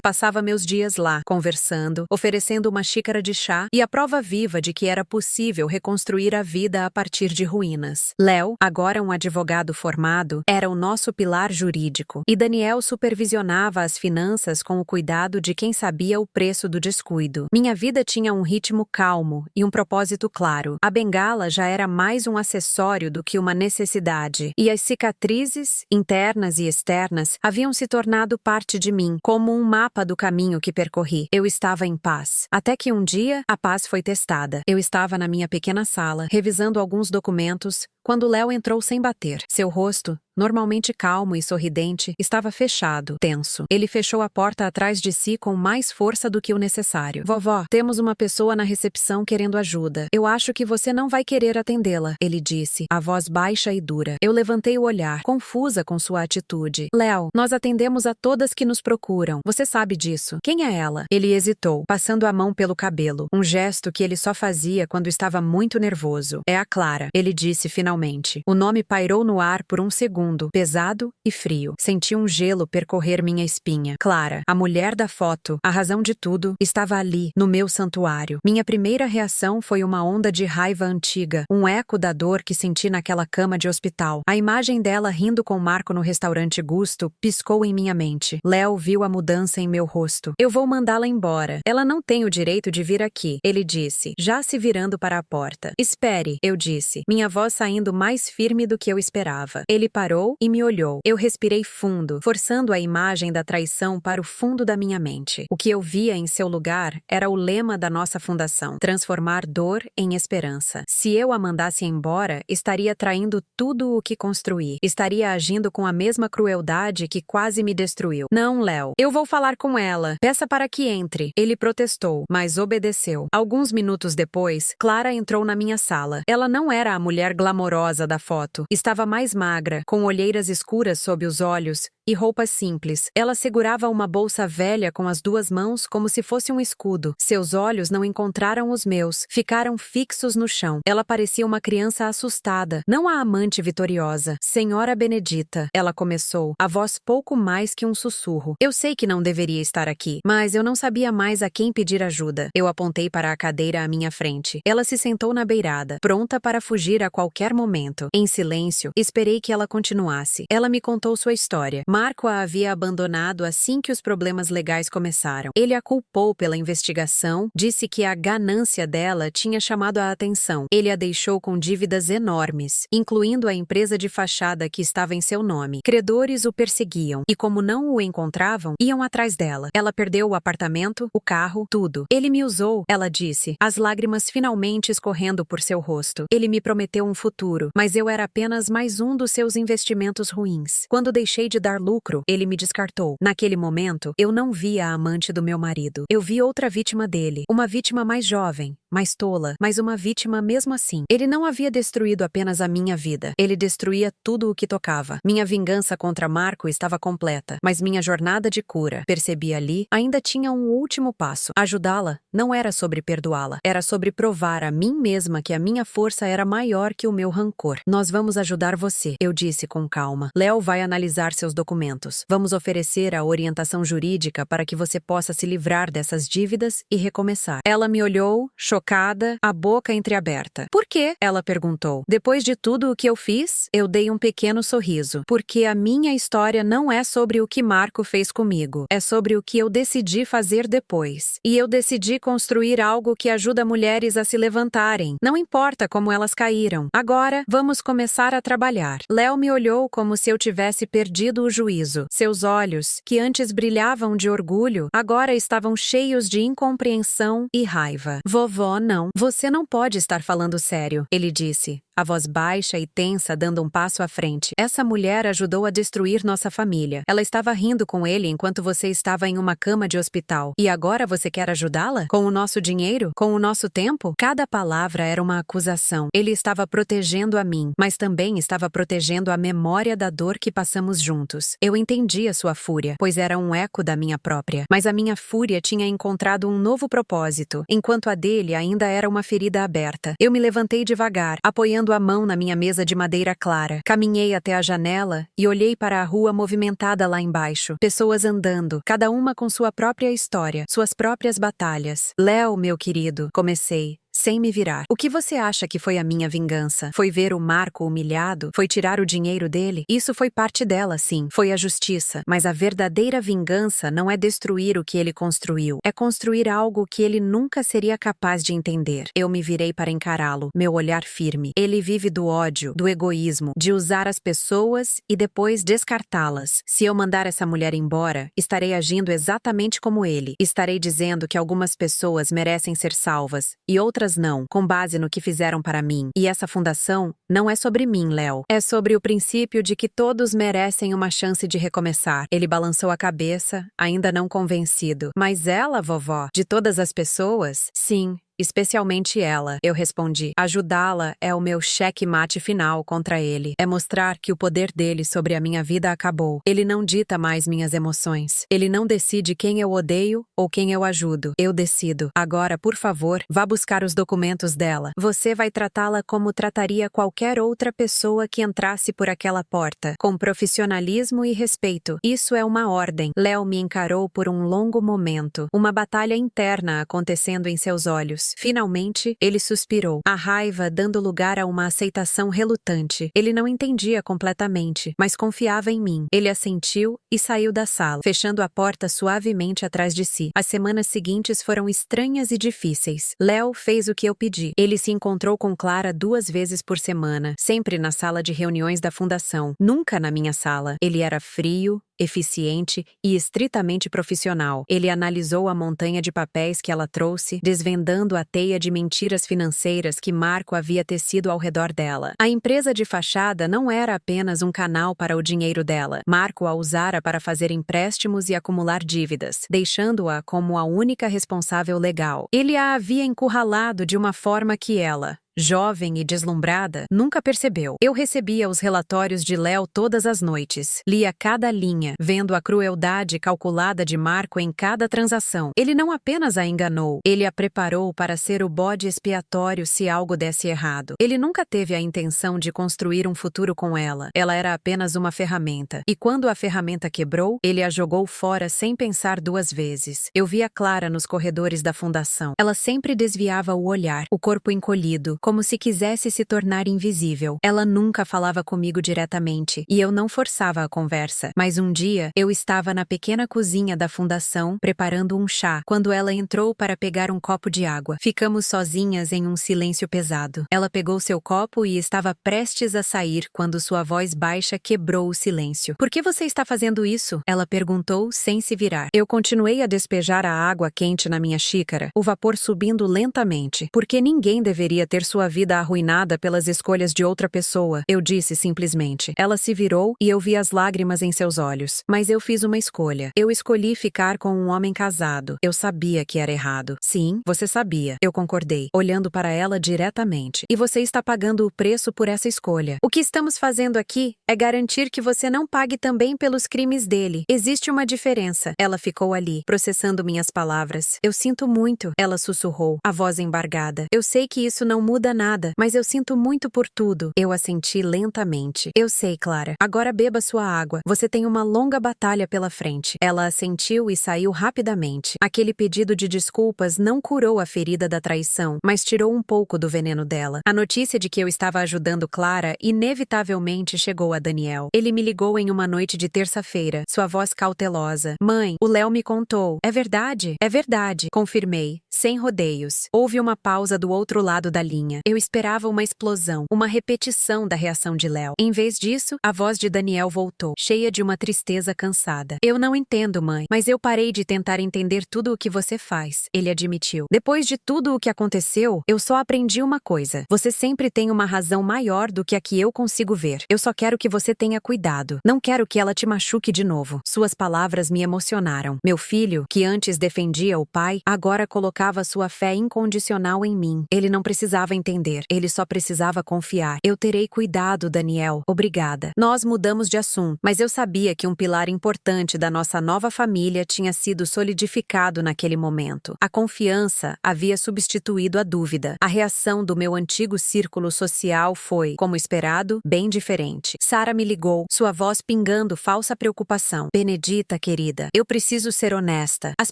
Passava meus dias lá, conversando, oferecendo uma xícara de chá e a prova viva de que era possível reconstruir a vida a partir de ruínas. Léo, agora um advogado formado, era o nosso pilar jurídico, e Daniel supervisionava as finanças com o cuidado de quem sabia o preço do descuido. Minha vida tinha um ritmo calmo e um propósito claro. A bengala já era mais um acessório do que uma necessidade, e as cicatrizes, internas e externas, haviam se tornado parte de mim, como um mapa do caminho que percorri. Eu estava em paz. Até que um dia, a paz foi testada. Eu estava na minha pequena sala, revisando alguns documentos, quando Léo entrou sem bater. Seu rosto, normalmente calmo e sorridente, estava fechado, tenso. Ele fechou a porta atrás de si com mais força do que o necessário. Vovó, temos uma pessoa na recepção querendo ajuda. Eu acho que você não vai querer atendê-la, ele disse, a voz baixa e dura. Eu levantei o olhar, confusa com sua atitude. Léo, nós atendemos a todas que nos procuram. Você sabe disso. Quem é ela? Ele hesitou, passando a mão pelo cabelo. Um gesto que ele só fazia quando estava muito nervoso. É a Clara, ele disse finalmente. O nome pairou no ar por um segundo, pesado e frio. Senti um gelo percorrer minha espinha. Clara, a mulher da foto, a razão de tudo, estava ali, no meu santuário. Minha primeira reação foi uma onda de raiva antiga, um eco da dor que senti naquela cama de hospital. A imagem dela rindo com Marco no restaurante Gusto piscou em minha mente. Léo viu a mudança em meu rosto. Eu vou mandá-la embora. Ela não tem o direito de vir aqui, ele disse, já se virando para a porta. Espere, eu disse, minha voz saindo mais firme do que eu esperava. Ele parou e me olhou. Eu respirei fundo, forçando a imagem da traição para o fundo da minha mente. O que eu via em seu lugar era o lema da nossa fundação: transformar dor em esperança. Se eu a mandasse embora, estaria traindo tudo o que construí. Estaria agindo com a mesma crueldade que quase me destruiu. Não, Léo. Eu vou falar com ela. Peça para que entre. Ele protestou, mas obedeceu. Alguns minutos depois, Clara entrou na minha sala. Ela não era a mulher glamourosa da foto. Estava mais magra, com olheiras escuras sob os olhos e roupas simples. Ela segurava uma bolsa velha com as 2 mãos como se fosse um escudo. Seus olhos não encontraram os meus, ficaram fixos no chão. Ela parecia uma criança assustada, não a amante vitoriosa. Senhora Benedita, ela começou, a voz pouco mais que um sussurro. Eu sei que não deveria estar aqui, mas eu não sabia mais a quem pedir ajuda. Eu apontei para a cadeira à minha frente. Ela se sentou na beirada, pronta para fugir a qualquer momento. Em silêncio, esperei que ela continuasse. Ela me contou sua história. Marco a havia abandonado assim que os problemas legais começaram. Ele a culpou pela investigação, disse que a ganância dela tinha chamado a atenção. Ele a deixou com dívidas enormes, incluindo a empresa de fachada que estava em seu nome. Credores o perseguiam, e como não o encontravam, iam atrás dela. Ela perdeu o apartamento, o carro, tudo. Ele me usou, ela disse, as lágrimas finalmente escorrendo por seu rosto. Ele me prometeu um futuro, mas eu era apenas mais um dos seus investimentos ruins. Quando deixei de dar gerar lucro, ele me descartou. Naquele momento, eu não via a amante do meu marido. Eu vi outra vítima dele, uma vítima mais jovem, mais tola, mas uma vítima mesmo assim. Ele não havia destruído apenas a minha vida. Ele destruía tudo o que tocava. Minha vingança contra Marco estava completa, mas minha jornada de cura, percebi ali, ainda tinha um último passo. Ajudá-la não era sobre perdoá-la, era sobre provar a mim mesma que a minha força era maior que o meu rancor. Nós vamos ajudar você, eu disse com calma. Léo vai analisar seus documentos. Vamos oferecer a orientação jurídica para que você possa se livrar dessas dívidas e recomeçar. Ela me olhou, chocada, a boca entreaberta. Por quê? Ela perguntou. Depois de tudo o que eu fiz, eu dei um pequeno sorriso. Porque a minha história não é sobre o que Marco fez comigo. É sobre o que eu decidi fazer depois. E eu decidi construir algo que ajuda mulheres a se levantarem. Não importa como elas caíram. Agora, vamos começar a trabalhar. Léo me olhou como se eu tivesse perdido o juízo. Seus olhos, que antes brilhavam de orgulho, agora estavam cheios de incompreensão e raiva. Vovó, não. Você não pode estar falando sério, ele disse, a voz baixa e tensa dando um passo à frente. Essa mulher ajudou a destruir nossa família. Ela estava rindo com ele enquanto você estava em uma cama de hospital. E agora você quer ajudá-la? Com o nosso dinheiro? Com o nosso tempo? Cada palavra era uma acusação. Ele estava protegendo a mim, mas também estava protegendo a memória da dor que passamos juntos. Eu entendia sua fúria, pois era um eco da minha própria. Mas a minha fúria tinha encontrado um novo propósito, enquanto a dele ainda era uma ferida aberta. Eu me levantei devagar, apoiando a mão na minha mesa de madeira clara. Caminhei até a janela e olhei para a rua movimentada lá embaixo. Pessoas andando, cada uma com sua própria história, suas próprias batalhas. Léo, meu querido, comecei, sem me virar. O que você acha que foi a minha vingança? Foi ver o Marco humilhado? Foi tirar o dinheiro dele? Isso foi parte dela, sim. Foi a justiça. Mas a verdadeira vingança não é destruir o que ele construiu. É construir algo que ele nunca seria capaz de entender. Eu me virei para encará-lo, meu olhar firme. Ele vive do ódio, do egoísmo, de usar as pessoas e depois descartá-las. Se eu mandar essa mulher embora, estarei agindo exatamente como ele. Estarei dizendo que algumas pessoas merecem ser salvas e outras não, com base no que fizeram para mim. E essa fundação não é sobre mim, Léo. É sobre o princípio de que todos merecem uma chance de recomeçar. Ele balançou a cabeça, ainda não convencido. Mas ela, vovó, de todas as pessoas? Sim. Especialmente ela, eu respondi. Ajudá-la é o meu cheque-mate final contra ele. É mostrar que o poder dele sobre a minha vida acabou. Ele não dita mais minhas emoções. Ele não decide quem eu odeio ou quem eu ajudo. Eu decido. Agora, por favor, vá buscar os documentos dela. Você vai tratá-la como trataria qualquer outra pessoa que entrasse por aquela porta, com profissionalismo e respeito. Isso é uma ordem. Léo me encarou por um longo momento. Uma batalha interna acontecendo em seus olhos. Finalmente, ele suspirou, a raiva dando lugar a uma aceitação relutante. Ele não entendia completamente, mas confiava em mim. Ele assentiu e saiu da sala, fechando a porta suavemente atrás de si. As semanas seguintes foram estranhas e difíceis. Léo fez o que eu pedi. Ele se encontrou com Clara 2 vezes por semana, sempre na sala de reuniões da fundação, nunca na minha sala. Ele era frio, eficiente e estritamente profissional. Ele analisou a montanha de papéis que ela trouxe, desvendando a teia de mentiras financeiras que Marco havia tecido ao redor dela. A empresa de fachada não era apenas um canal para o dinheiro dela. Marco a usara para fazer empréstimos e acumular dívidas, deixando-a como a única responsável legal. Ele a havia encurralado de uma forma que ela, jovem e deslumbrada, nunca percebeu. Eu recebia os relatórios de Léo todas as noites. Lia cada linha, vendo a crueldade calculada de Marco em cada transação. Ele não apenas a enganou, ele a preparou para ser o bode expiatório se algo desse errado. Ele nunca teve a intenção de construir um futuro com ela. Ela era apenas uma ferramenta. E quando a ferramenta quebrou, ele a jogou fora sem pensar 2 vezes. Eu via Clara nos corredores da fundação. Ela sempre desviava o olhar, o corpo encolhido, como se quisesse se tornar invisível. Ela nunca falava comigo diretamente, e eu não forçava a conversa. Mas um dia, eu estava na pequena cozinha da fundação, preparando um chá, quando ela entrou para pegar um copo de água. Ficamos sozinhas em um silêncio pesado. Ela pegou seu copo e estava prestes a sair quando sua voz baixa quebrou o silêncio. "Por que você está fazendo isso?" ela perguntou sem se virar. Eu continuei a despejar a água quente na minha xícara, o vapor subindo lentamente, porque ninguém deveria ter sua sua vida arruinada pelas escolhas de outra pessoa, eu disse simplesmente. Ela se virou e eu vi as lágrimas em seus olhos. Mas eu fiz uma escolha. Eu escolhi ficar com um homem casado. Eu sabia que era errado. Sim, você sabia. Eu concordei, olhando para ela diretamente. E você está pagando o preço por essa escolha. O que estamos fazendo aqui é garantir que você não pague também pelos crimes dele. Existe uma diferença. Ela ficou ali, processando minhas palavras. Eu sinto muito, ela sussurrou, a voz embargada. Eu sei que isso não muda nada, mas eu sinto muito por tudo. Eu assenti lentamente. Eu sei, Clara. Agora beba sua água. Você tem uma longa batalha pela frente. Ela assentiu e saiu rapidamente. Aquele pedido de desculpas não curou a ferida da traição, mas tirou um pouco do veneno dela. A notícia de que eu estava ajudando Clara inevitavelmente chegou a Daniel. Ele me ligou em uma noite de terça-feira, sua voz cautelosa. Mãe, o Léo me contou. É verdade? É verdade, confirmei, sem rodeios. Houve uma pausa do outro lado da linha. Eu esperava uma explosão, uma repetição da reação de Léo. Em vez disso, a voz de Daniel voltou, cheia de uma tristeza cansada. Eu não entendo, mãe, mas eu parei de tentar entender tudo o que você faz, ele admitiu. Depois de tudo o que aconteceu, eu só aprendi uma coisa. Você sempre tem uma razão maior do que a que eu consigo ver. Eu só quero que você tenha cuidado. Não quero que ela te machuque de novo. Suas palavras me emocionaram. Meu filho, que antes defendia o pai, agora colocava sua fé incondicional em mim. Ele não precisava entender. Ele só precisava confiar. Eu terei cuidado, Daniel. Obrigada. Nós mudamos de assunto, mas eu sabia que um pilar importante da nossa nova família tinha sido solidificado naquele momento. A confiança havia substituído a dúvida. A reação do meu antigo círculo social foi, como esperado, bem diferente. Sara me ligou, sua voz pingando falsa preocupação. Benedita, querida, eu preciso ser honesta. As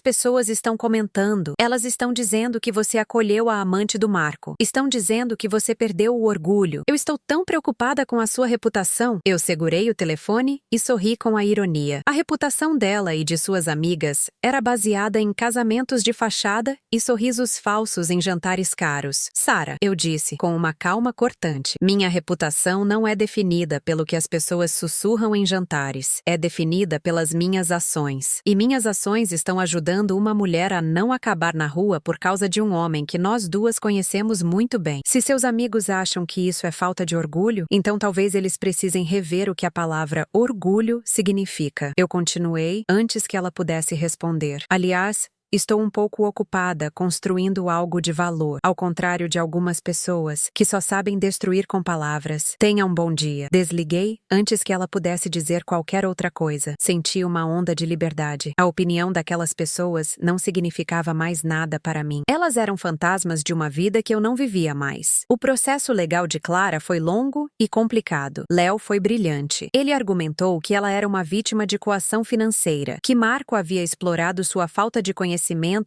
pessoas estão comentando. Elas estão dizendo que você acolheu a amante do Marco. Estão dizendo que você perdeu o orgulho. Eu estou tão preocupada com a sua reputação. Eu segurei o telefone e sorri com a ironia. A reputação dela e de suas amigas era baseada em casamentos de fachada e sorrisos falsos em jantares caros. Sara, eu disse, com uma calma cortante. Minha reputação não é definida pelo que as pessoas sussurram em jantares. É definida pelas minhas ações. E minhas ações estão ajudando uma mulher a não acabar na rua por causa de um homem que nós duas conhecemos muito bem. Se seus amigos acham que isso é falta de orgulho, então talvez eles precisem rever o que a palavra orgulho significa. Eu continuei antes que ela pudesse responder. Aliás, estou um pouco ocupada construindo algo de valor, ao contrário de algumas pessoas que só sabem destruir com palavras. Tenha um bom dia. Desliguei antes que ela pudesse dizer qualquer outra coisa. Senti uma onda de liberdade. A opinião daquelas pessoas não significava mais nada para mim. Elas eram fantasmas de uma vida que eu não vivia mais. O processo legal de Clara foi longo e complicado. Léo foi brilhante. Ele argumentou que ela era uma vítima de coação financeira, que Marco havia explorado sua falta de conhecimento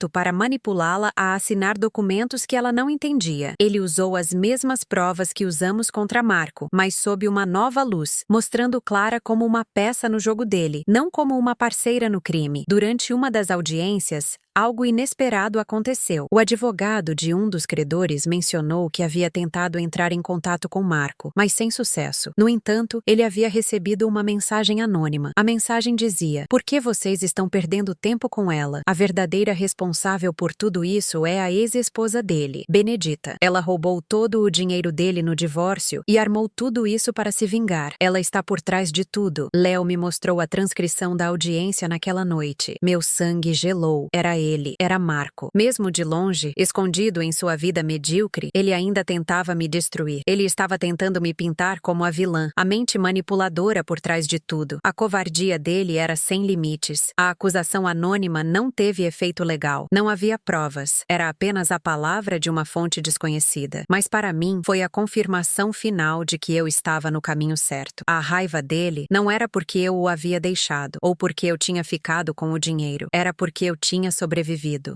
para manipulá-la a assinar documentos que ela não entendia. Ele usou as mesmas provas que usamos contra Marco, mas sob uma nova luz, mostrando Clara como uma peça no jogo dele, não como uma parceira no crime. Durante uma das audiências, algo inesperado aconteceu. O advogado de um dos credores mencionou que havia tentado entrar em contato com Marco, mas sem sucesso. No entanto, ele havia recebido uma mensagem anônima. A mensagem dizia: "Por que vocês estão perdendo tempo com ela? A verdadeira responsável por tudo isso é a ex-esposa dele, Benedita. Ela roubou todo o dinheiro dele no divórcio e armou tudo isso para se vingar. Ela está por trás de tudo." Léo me mostrou a transcrição da audiência naquela noite. Meu sangue gelou. Era ele, era Marco. Mesmo de longe, escondido em sua vida medíocre, ele ainda tentava me destruir. Ele estava tentando me pintar como a vilã, a mente manipuladora por trás de tudo. A covardia dele era sem limites. A acusação anônima não teve efeito legal. Não havia provas. Era apenas a palavra de uma fonte desconhecida. Mas para mim, foi a confirmação final de que eu estava no caminho certo. A raiva dele não era porque eu o havia deixado, ou porque eu tinha ficado com o dinheiro. Era porque eu tinha sobrevivido.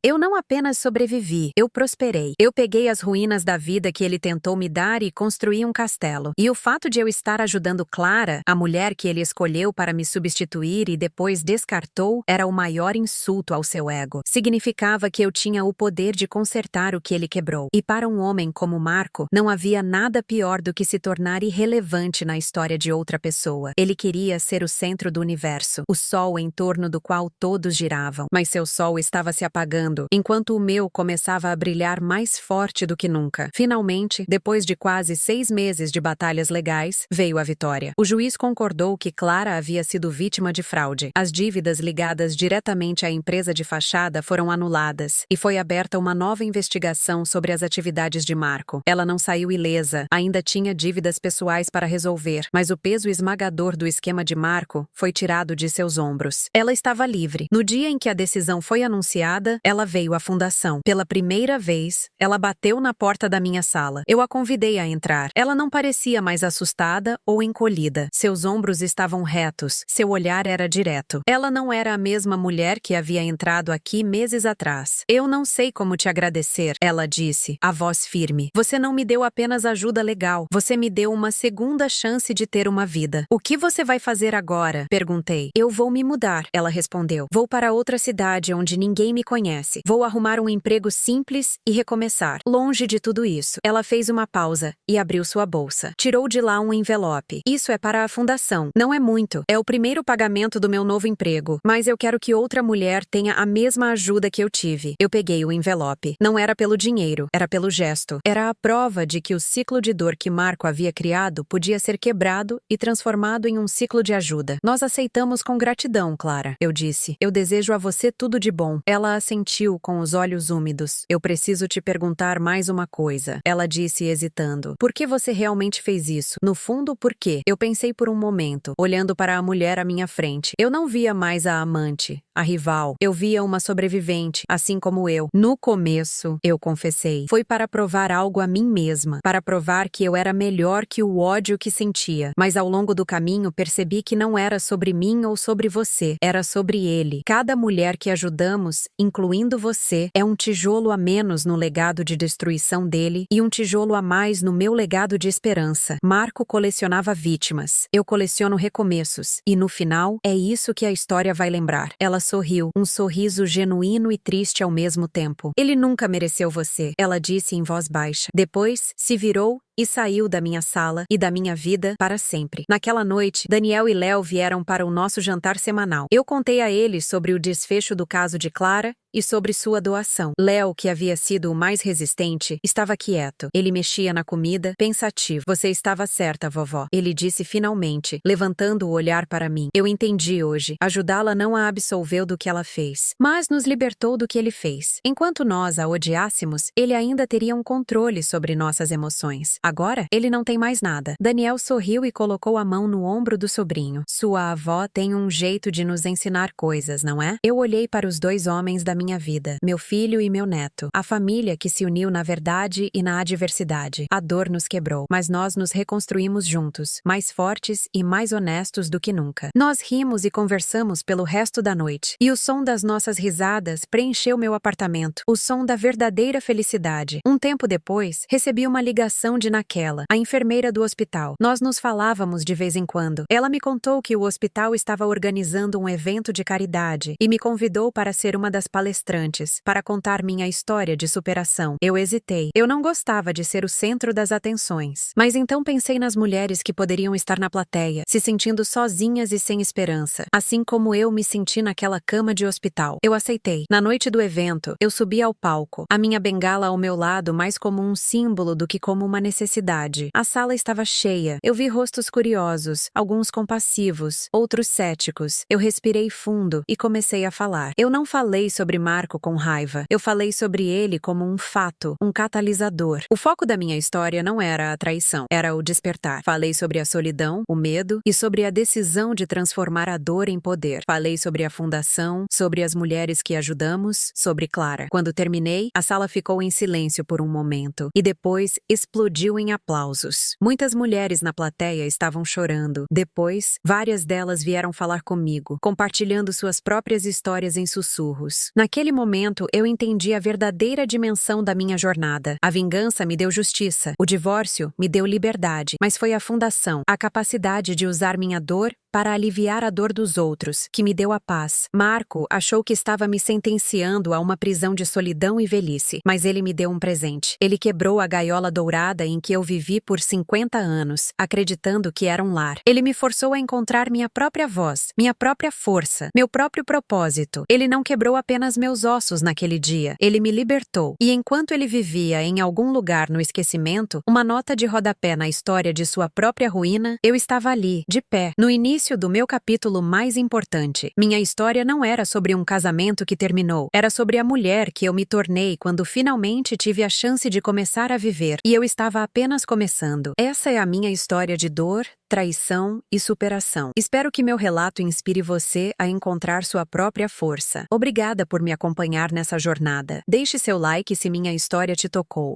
Eu não apenas sobrevivi, eu prosperei. Eu peguei as ruínas da vida que ele tentou me dar e construí um castelo. E o fato de eu estar ajudando Clara, a mulher que ele escolheu para me substituir e depois descartou, era o maior insulto ao seu ego. Significava que eu tinha o poder de consertar o que ele quebrou. E para um homem como Marco, não havia nada pior do que se tornar irrelevante na história de outra pessoa. Ele queria ser o centro do universo, o sol em torno do qual todos giravam. Mas seu sol estava estava se apagando, enquanto o meu começava a brilhar mais forte do que nunca. Finalmente, depois de quase 6 meses de batalhas legais, veio a vitória. O juiz concordou que Clara havia sido vítima de fraude. As dívidas ligadas diretamente à empresa de fachada foram anuladas e foi aberta uma nova investigação sobre as atividades de Marco. Ela não saiu ilesa, ainda tinha dívidas pessoais para resolver, mas o peso esmagador do esquema de Marco foi tirado de seus ombros. Ela estava livre. No dia em que a decisão foi anunciada, ela veio à fundação. Pela primeira vez, ela bateu na porta da minha sala. Eu a convidei a entrar. Ela não parecia mais assustada ou encolhida. Seus ombros estavam retos, seu olhar era direto. Ela não era a mesma mulher que havia entrado aqui meses atrás. Eu não sei como te agradecer, ela disse, a voz firme. Você não me deu apenas ajuda legal, você me deu uma segunda chance de ter uma vida. O que você vai fazer agora? Perguntei. Eu vou me mudar, ela respondeu. Vou para outra cidade onde ninguém me conhece. Vou arrumar um emprego simples e recomeçar. Longe de tudo isso. Ela fez uma pausa e abriu sua bolsa. Tirou de lá um envelope. Isso é para a fundação. Não é muito. É o primeiro pagamento do meu novo emprego. Mas eu quero que outra mulher tenha a mesma ajuda que eu tive. Eu peguei o envelope. Não era pelo dinheiro, era pelo gesto. Era a prova de que o ciclo de dor que Marco havia criado podia ser quebrado e transformado em um ciclo de ajuda. Nós aceitamos com gratidão, Clara. Eu disse. Eu desejo a você tudo de bom. Ela assentiu com os olhos úmidos. Eu preciso te perguntar mais uma coisa. Ela disse hesitando. Por que você realmente fez isso? No fundo, por quê? Eu pensei por um momento, olhando para a mulher à minha frente. Eu não via mais a amante, a rival. Eu via uma sobrevivente, assim como eu. No começo, eu confessei, foi para provar algo a mim mesma, para provar que eu era melhor que o ódio que sentia. Mas ao longo do caminho percebi que não era sobre mim ou sobre você, era sobre ele. Cada mulher que ajudamos, incluindo você, é um tijolo a menos no legado de destruição dele e um tijolo a mais no meu legado de esperança. Marco colecionava vítimas. Eu coleciono recomeços. E no final, é isso que a história vai lembrar. Ela sorriu, um sorriso genuíno e triste ao mesmo tempo. Ele nunca mereceu você, ela disse em voz baixa. Depois, se virou e saiu da minha sala e da minha vida para sempre. Naquela noite, Daniel e Léo vieram para o nosso jantar semanal. Eu contei a eles sobre o desfecho do caso de Clara e sobre sua doação. Léo, que havia sido o mais resistente, estava quieto. Ele mexia na comida, pensativo. Você estava certa, vovó. Ele disse finalmente, levantando o olhar para mim. Eu entendi hoje. Ajudá-la não a absolveu do que ela fez, mas nos libertou do que ele fez. Enquanto nós a odiássemos, ele ainda teria um controle sobre nossas emoções. Agora, ele não tem mais nada. Daniel sorriu e colocou a mão no ombro do sobrinho. Sua avó tem um jeito de nos ensinar coisas, não é? Eu olhei para os dois homens da minha vida, meu filho e meu neto. A família que se uniu na verdade e na adversidade. A dor nos quebrou, mas nós nos reconstruímos juntos, mais fortes e mais honestos do que nunca. Nós rimos e conversamos pelo resto da noite. E o som das nossas risadas preencheu meu apartamento. O som da verdadeira felicidade. Um tempo depois, recebi uma ligação de Naquela, a enfermeira do hospital. Nós nos falávamos de vez em quando. Ela me contou que o hospital estava organizando um evento de caridade e me convidou para ser uma das palestrantes, para contar minha história de superação. Eu hesitei. Eu não gostava de ser o centro das atenções. Mas então pensei nas mulheres que poderiam estar na plateia, se sentindo sozinhas e sem esperança, assim como eu me senti naquela cama de hospital. Eu aceitei. Na noite do evento, eu subi ao palco, a minha bengala ao meu lado mais como um símbolo do que como uma necessidade. A sala estava cheia. Eu vi rostos curiosos, alguns compassivos, outros céticos. Eu respirei fundo e comecei a falar. Eu não falei sobre Marco com raiva. Eu falei sobre ele como um fato, um catalisador. O foco da minha história não era a traição, era o despertar. Falei sobre a solidão, o medo e sobre a decisão de transformar a dor em poder. Falei sobre a fundação, sobre as mulheres que ajudamos, sobre Clara. Quando terminei, a sala ficou em silêncio por um momento e depois explodiu em aplausos. Muitas mulheres na plateia estavam chorando. Depois, várias delas vieram falar comigo, compartilhando suas próprias histórias em sussurros. Naquele momento, eu entendi a verdadeira dimensão da minha jornada. A vingança me deu justiça, o divórcio me deu liberdade, mas foi a fundação, a capacidade de usar minha dor para aliviar a dor dos outros, que me deu a paz. Marco achou que estava me sentenciando a uma prisão de solidão e velhice, mas ele me deu um presente. Ele quebrou a gaiola dourada em que eu vivi por 50 anos, acreditando que era um lar. Ele me forçou a encontrar minha própria voz, minha própria força, meu próprio propósito. Ele não quebrou apenas meus ossos naquele dia, ele me libertou. E enquanto ele vivia em algum lugar no esquecimento, uma nota de rodapé na história de sua própria ruína, eu estava ali, de pé, no início do meu capítulo mais importante. Minha história não era sobre um casamento que terminou, era sobre a mulher que eu me tornei quando finalmente tive a chance de começar a viver, e eu estava apenas começando. Essa é a minha história de dor, traição e superação. Espero que meu relato inspire você a encontrar sua própria força. Obrigada por me acompanhar nessa jornada. Deixe seu like se minha história te tocou.